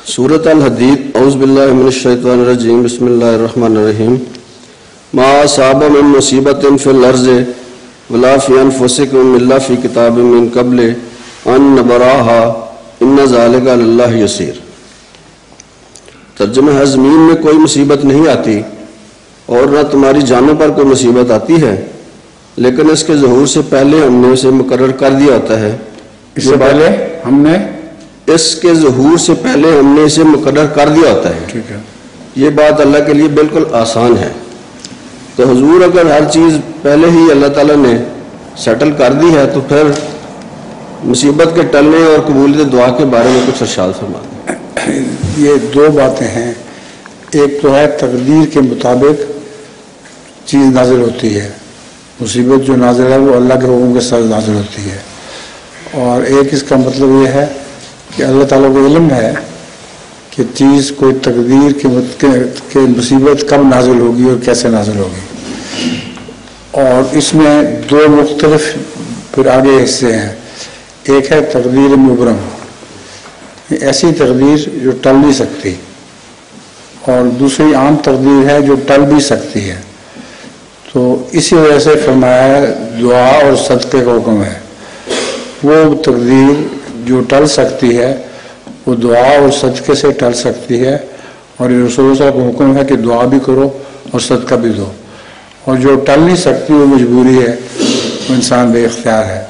سورۃ الحدید اعوذ باللہ من الشیطان الرجیم بسم اللہ الرحمن الرحیم ما اصاب من مصیبت فی الارض ولا فی انفسکم الا فی کتاب من قبل ان نبراها ان ذلک علی اللہ یسیر۔ ترجمہ ہے، زمین میں کوئی مصیبت نہیں آتی اور نہ تمہاری جانوں پر کوئی مصیبت آتی ہے، لیکن اس کے ظہور سے پہلے ہم نے اسے مقرر کر دیا ہوتا ہے۔ اس سے پہلے ہم نے اس کے ظہور سے پہلے ہم نے اسے مقرر کر دیا ہوتا ہے۔ ٹھیک ہے، یہ بات اللہ کے لیے بالکل آسان ہے۔ تو حضور اگر ہر چیز پہلے ہی اللہ تعالیٰ نے سیٹل کر دی ہے تو پھر مصیبت کے ٹلنے اور قبولیت دعا کے بارے میں کچھ ارشاد فرما دیں۔ یہ دو باتیں ہیں، ایک تو ہے تقدیر کے مطابق چیز نازل ہوتی ہے، مصیبت جو نازل ہے وہ اللہ کے حکم کے ساتھ نازل ہوتی ہے، اور ایک اس کا مطلب یہ ہے کہ اللہ تعالیٰ کو علم ہے کہ چیز کوئی تقدیر کے مصیبت کب نازل ہوگی اور کیسے نازل ہوگی، اور اس میں دو مختلف پھر آگے حصے ہیں۔ ایک ہے تقدیر مبرم، ایسی تقدیر جو ٹل نہیں سکتی، اور دوسری عام تقدیر ہے جو ٹل بھی سکتی ہے۔ تو اسی وجہ سے فرمایا ہے دعا اور صدقے کا حکم ہے۔ وہ تقدیر جو ٹل سکتی ہے وہ دعا اور صدقے سے ٹل سکتی ہے، اور یہ رسول صاحب کا حکم ہے کہ دعا بھی کرو اور صدقہ بھی دو، اور جو ٹل نہیں سکتی وہ مجبوری ہے، وہ انسان بے اختیار ہے۔